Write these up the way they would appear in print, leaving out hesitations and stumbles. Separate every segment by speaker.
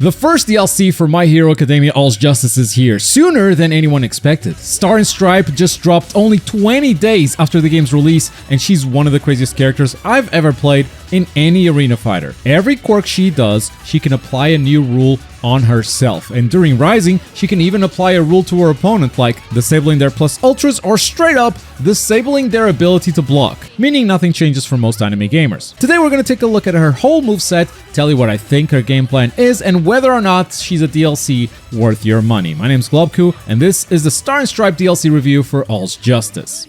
Speaker 1: The first DLC for My Hero Academia All's Justice is here, sooner than anyone expected. Star and Stripe just dropped only 20 days after the game's release, and she's one of the craziest characters I've ever played in any arena fighter. Every quirk she does, she can apply a new rule on herself, and during Rising, she can even apply a rule to her opponent, like disabling their plus ultras or straight up disabling their ability to block, meaning nothing changes for most anime gamers. Today we're going to take a look at her whole moveset, tell you what I think her game plan is, and whether or not she's a DLC worth your money. My name's Globku, and this is the Star and Stripe DLC review for All's Justice.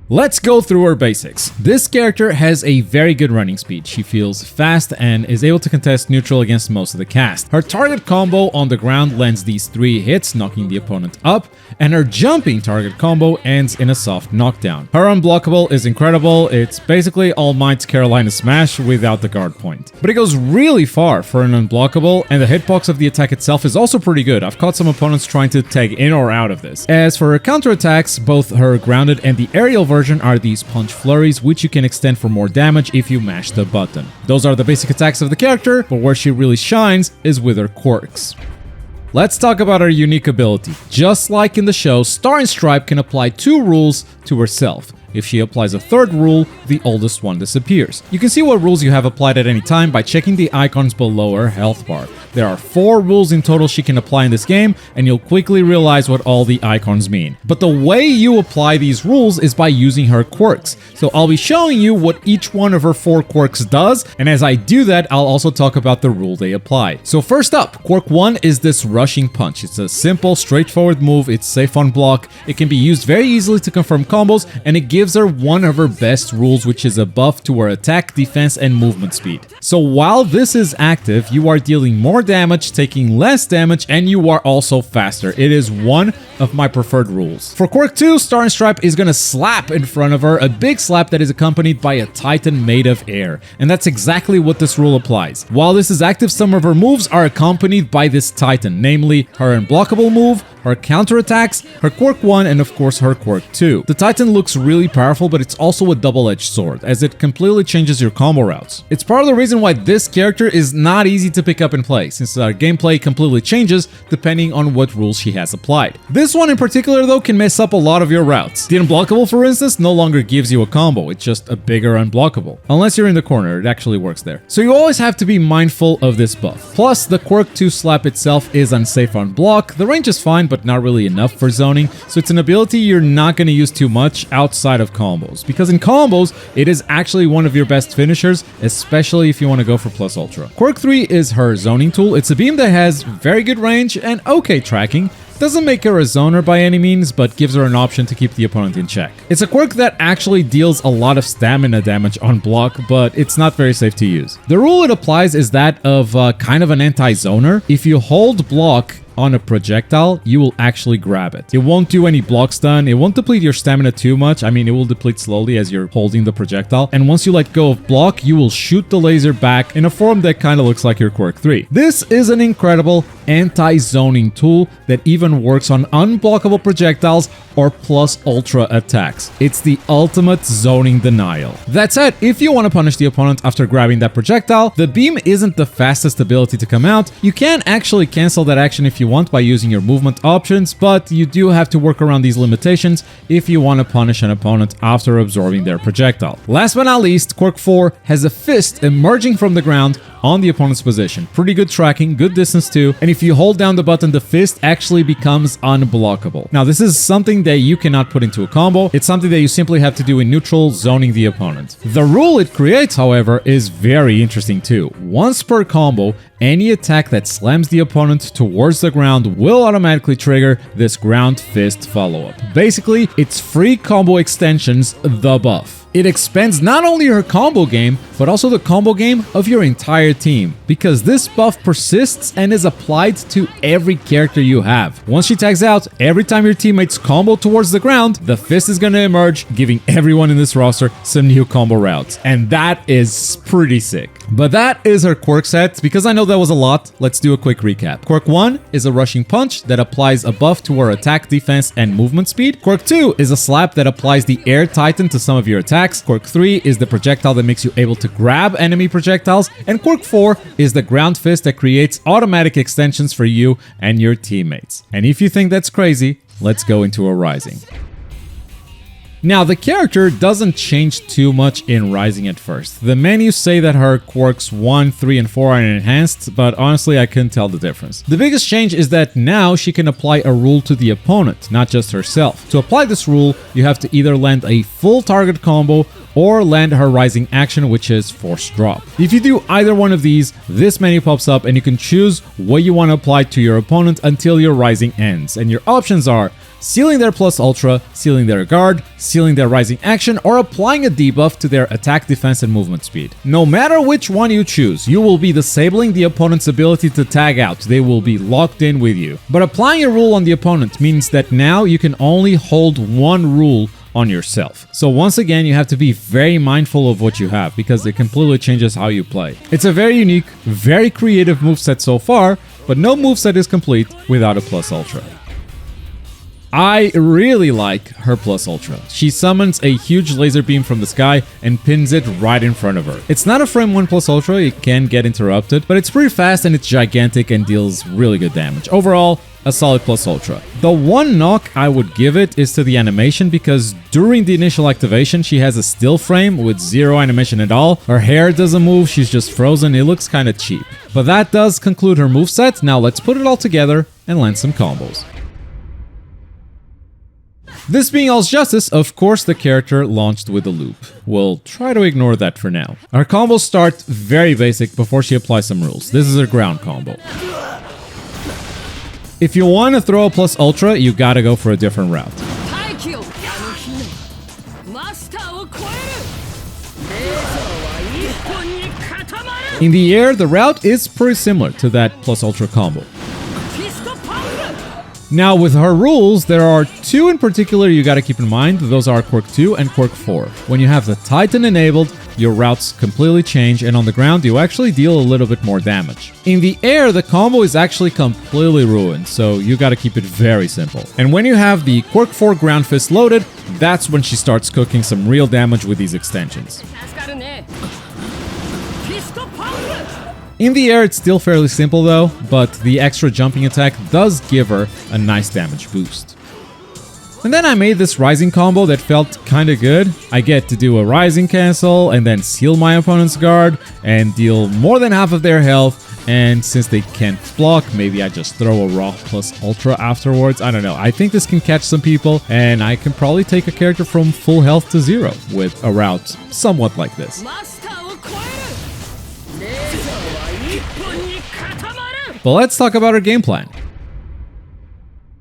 Speaker 1: Let's go through her basics. This character has a very good running speed. She feels fast and is able to contest neutral against most of the cast. Her target combo on the ground lands these 3 hits, knocking the opponent up, and her jumping target combo ends in a soft knockdown. Her unblockable is incredible. It's basically All Might's Carolina Smash without the guard point. But it goes really far for an unblockable, and the hitbox of the attack itself is also pretty good. I've caught some opponents trying to tag in or out of this. As for her counterattacks, both her grounded and the aerial version are these punch flurries, which you can extend for more damage if you mash the button. Those are the basic attacks of the character, but where she really shines is with her quirks. Let's talk about her unique ability. Just like in the show, Star and Stripe can apply 2 rules to herself. If she applies a 3rd rule, the oldest one disappears. You can see what rules you have applied at any time by checking the icons below her health bar. There are 4 rules in total she can apply in this game, and you'll quickly realize what all the icons mean. But the way you apply these rules is by using her quirks. So I'll be showing you what each one of her 4 quirks does, and as I do that, I'll also talk about the rule they apply. So first up, quirk 1 is this rushing punch. It's a simple, straightforward move, it's safe on block, it can be used very easily to confirm combos, and it gives her one of her best rules, which is a buff to her attack, defense, and movement speed. So while this is active, you are dealing more damage, taking less damage, and you are also faster. It is one of my preferred rules. For quirk 2, Star and Stripe is gonna slap in front of her, a big slap that is accompanied by a titan made of air. And that's exactly what this rule applies. While this is active, some of her moves are accompanied by this titan, namely her unblockable move, her counterattacks, her quirk 1, and of course her quirk 2. The titan looks really powerful, but it's also a double-edged sword, as it completely changes your combo routes. It's part of the reason why this character is not easy to pick up and play, since our gameplay completely changes depending on what rules she has applied. This one in particular, though, can mess up a lot of your routes. The unblockable, for instance, no longer gives you a combo, it's just a bigger unblockable. Unless you're in the corner, it actually works there. So you always have to be mindful of this buff. Plus, the quirk 2 slap itself is unsafe on block. The range is fine, but not really enough for zoning, so it's an ability you're not going to use too much outside of combos, because in combos, it is actually one of your best finishers, especially if you want to go for plus ultra. Quirk 3 is her zoning tool. It's a beam that has very good range and okay tracking. Doesn't make her a zoner by any means, but gives her an option to keep the opponent in check. It's a quirk that actually deals a lot of stamina damage on block, but it's not very safe to use. The rule it applies is that of kind of an anti-zoner. If you hold block on a projectile, you will actually grab it. It won't do any block stun, it won't deplete your stamina too much. I mean, it will deplete slowly as you're holding the projectile, and once you let go of block, you will shoot the laser back in a form that kind of looks like your quirk 3. This is an incredible anti-zoning tool that even works on unblockable projectiles or plus ultra attacks. It's the ultimate zoning denial. That said, if you want to punish the opponent after grabbing that projectile, the beam isn't the fastest ability to come out. You can actually cancel that action if you want by using your movement options, but you do have to work around these limitations if you want to punish an opponent after absorbing their projectile. Last but not least, quirk 4 has a fist emerging from the ground on the opponent's position. Pretty good tracking, good distance too, and if you hold down the button, the fist actually becomes unblockable. Now, this is something that you cannot put into a combo. It's something that you simply have to do in neutral, zoning the opponent. The rule it creates, however, is very interesting too. Once per combo, any attack that slams the opponent towards the ground will automatically trigger this ground fist follow-up. Basically, it's free combo extensions, the buff. It expands not only her combo game, but also the combo game of your entire team, because this buff persists and is applied to every character you have. Once she tags out, every time your teammates combo towards the ground, the fist is gonna emerge, giving everyone in this roster some new combo routes. And that is pretty sick. But that is her quirk set. Because I know that was a lot, let's do a quick recap. Quirk 1 is a rushing punch that applies a buff to her attack, defense, and movement speed. Quirk 2 is a slap that applies the air titan to some of your attacks. Quirk 3 is the projectile that makes you able to grab enemy projectiles. And Quirk 4 is the ground fist that creates automatic extensions for you and your teammates. And if you think that's crazy, let's go into a Rising. Now, the character doesn't change too much in Rising at first. The menus say that her quirks 1, 3, and 4 are enhanced, but honestly I couldn't tell the difference. The biggest change is that now she can apply a rule to the opponent, not just herself. To apply this rule, you have to either land a full target combo or land her Rising action, which is Force Drop. If you do either one of these, this menu pops up and you can choose what you want to apply to your opponent until your Rising ends. And your options are sealing their plus ultra, sealing their guard, sealing their Rising action, or applying a debuff to their attack, defense, and movement speed. No matter which one you choose, you will be disabling the opponent's ability to tag out. They will be locked in with you. But applying a rule on the opponent means that now you can only hold one rule on yourself. So once again, you have to be very mindful of what you have because it completely changes how you play. It's a very unique, very creative moveset so far, but no moveset is complete without a plus ultra. I really like her plus ultra. She summons a huge laser beam from the sky and pins it right in front of her. It's not a frame 1 plus ultra, it can get interrupted, but it's pretty fast and it's gigantic and deals really good damage. Overall, a solid plus ultra. The one knock I would give it is to the animation because during the initial activation she has a still frame with zero animation at all. Her hair doesn't move, she's just frozen, it looks kinda cheap. But that does conclude her moveset. Now let's put it all together and land some combos. This being All's Justice, of course the character launched with a loop. We'll try to ignore that for now. Our combos start very basic before she applies some rules. This is her ground combo. If you want to throw a plus ultra, you gotta go for a different route. In the air, the route is pretty similar to that plus ultra combo. Now with her rules, there are two in particular you gotta keep in mind. Those are Quirk 2 and Quirk 4. When you have the Titan enabled, your routes completely change, and on the ground you actually deal a little bit more damage. In the air, the combo is actually completely ruined, so you gotta keep it very simple. And when you have the Quirk 4 ground fist loaded, that's when she starts cooking some real damage with these extensions. In the air, it's still fairly simple though, but the extra jumping attack does give her a nice damage boost. And then I made this Rising combo that felt kinda good. I get to do a Rising cancel and then seal my opponent's guard and deal more than half of their health. And since they can't block, maybe I just throw a raw plus ultra afterwards. I don't know. I think this can catch some people, and I can probably take a character from full health to 0 with a route somewhat like this. But let's talk about our game plan.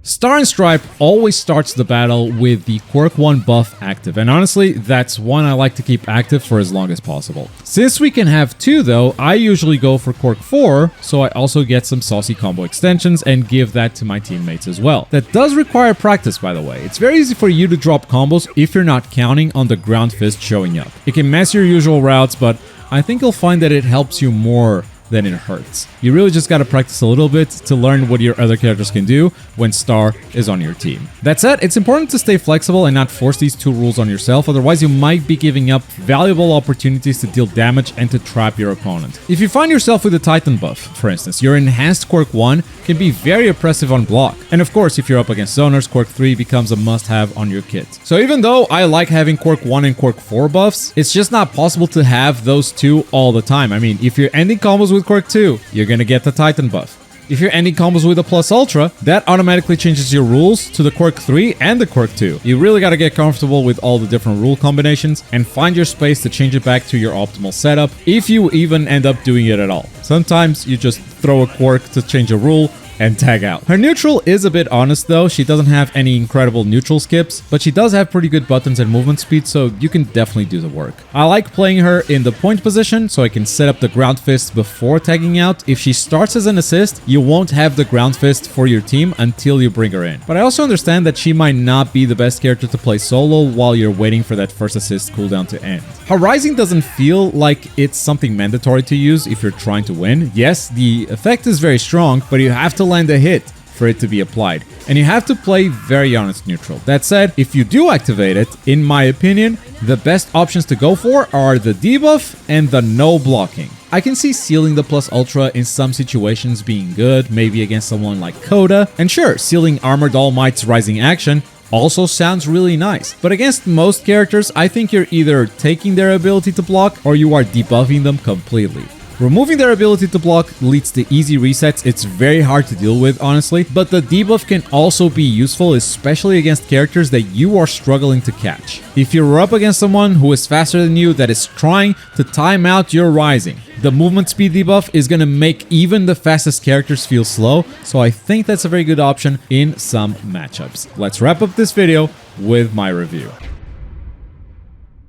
Speaker 1: Star and Stripe always starts the battle with the Quirk 1 buff active, and honestly, that's one I like to keep active for as long as possible. Since we can have 2 though, I usually go for Quirk 4, so I also get some saucy combo extensions and give that to my teammates as well. That does require practice, by the way. It's very easy for you to drop combos if you're not counting on the ground fist showing up. It can mess your usual routes, but I think you'll find that it helps you more than it hurts. You really just gotta practice a little bit to learn what your other characters can do when Star is on your team. That said, it's important to stay flexible and not force these 2 rules on yourself, otherwise you might be giving up valuable opportunities to deal damage and to trap your opponent. If you find yourself with a Titan buff, for instance, your enhanced Quirk 1 can be very oppressive on block. And of course, if you're up against zoners, Quirk 3 becomes a must-have on your kit. So even though I like having Quirk 1 and Quirk 4 buffs, it's just not possible to have those 2 all the time. I mean, if you're ending combos with Quirk 2, you're gonna get the Titan buff. If you're ending combos with a plus ultra, that automatically changes your rules to the Quirk 3 and the Quirk 2. You really gotta get comfortable with all the different rule combinations and find your space to change it back to your optimal setup, if you even end up doing it at all. Sometimes you just throw a quirk to change a rule, and tag out. Her neutral is a bit honest though. She doesn't have any incredible neutral skips, but she does have pretty good buttons and movement speed, so you can definitely do the work. I like playing her in the point position so I can set up the ground fist before tagging out. If she starts as an assist, you won't have the ground fist for your team until you bring her in. But I also understand that she might not be the best character to play solo while you're waiting for that first assist cooldown to end. Her rising doesn't feel like it's something mandatory to use if you're trying to win. Yes, the effect is very strong, but you have to land a hit for it to be applied. And you have to play very honest neutral. That said, if you do activate it, in my opinion, the best options to go for are the debuff and the no blocking. I can see sealing the plus ultra in some situations being good, maybe against someone like Coda. And sure, sealing Armored All Might's rising action also sounds really nice. But against most characters, I think you're either taking their ability to block or you are debuffing them completely. Removing their ability to block leads to easy resets. It's very hard to deal with, honestly, but the debuff can also be useful, especially against characters that you are struggling to catch. If you're up against someone who is faster than you that is trying to time out your rising, the movement speed debuff is going to make even the fastest characters feel slow, so I think that's a very good option in some matchups. Let's wrap up this video with my review.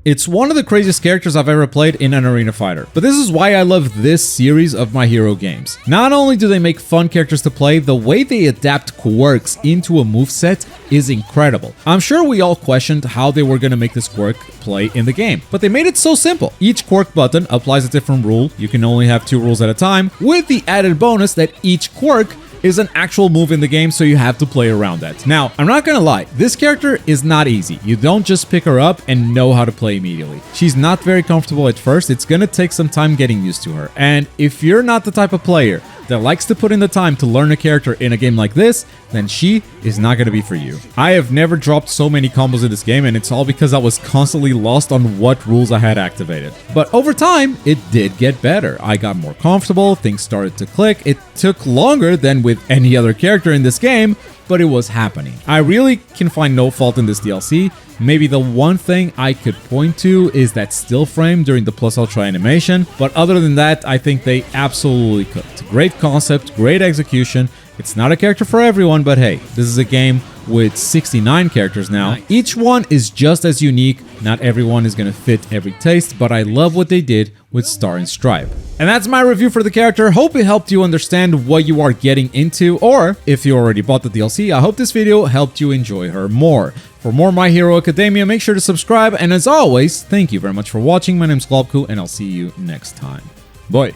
Speaker 1: It's one of the craziest characters I've ever played in an arena fighter, but this is why I love this series of My Hero games. Not only do they make fun characters to play, the way they adapt quirks into a moveset is incredible. I'm sure we all questioned how they were going to make this quirk play in the game, but they made it so simple. Each quirk button applies a different rule. You can only have 2 rules at a time, with the added bonus that each quirk is an actual move in the game, so you have to play around that. Now, I'm not gonna lie, this character is not easy. You don't just pick her up and know how to play immediately. She's not very comfortable at first. It's gonna take some time getting used to her. And if you're not the type of player that likes to put in the time to learn a character in a game like this, then she is not going to be for you. I have never dropped so many combos in this game, and it's all because I was constantly lost on what rules I had activated. But over time, it did get better. I got more comfortable, things started to click. It took longer than with any other character in this game, but it was happening. I really can find no fault in this DLC. Maybe the one thing I could point to is that still frame during the plus ultra animation, but other than that, I think they absolutely cooked. Great concept, great execution. It's not a character for everyone, but hey, this is a game with 69 characters now. Nice. Each one is just as unique. Not everyone is going to fit every taste, but I love what they did with Star and Stripe. And that's my review for the character. Hope it helped you understand what you are getting into, or if you already bought the DLC, I hope this video helped you enjoy her more. For more My Hero Academia, make sure to subscribe, and as always, thank you very much for watching. My name's Globku, and I'll see you next time. Bye.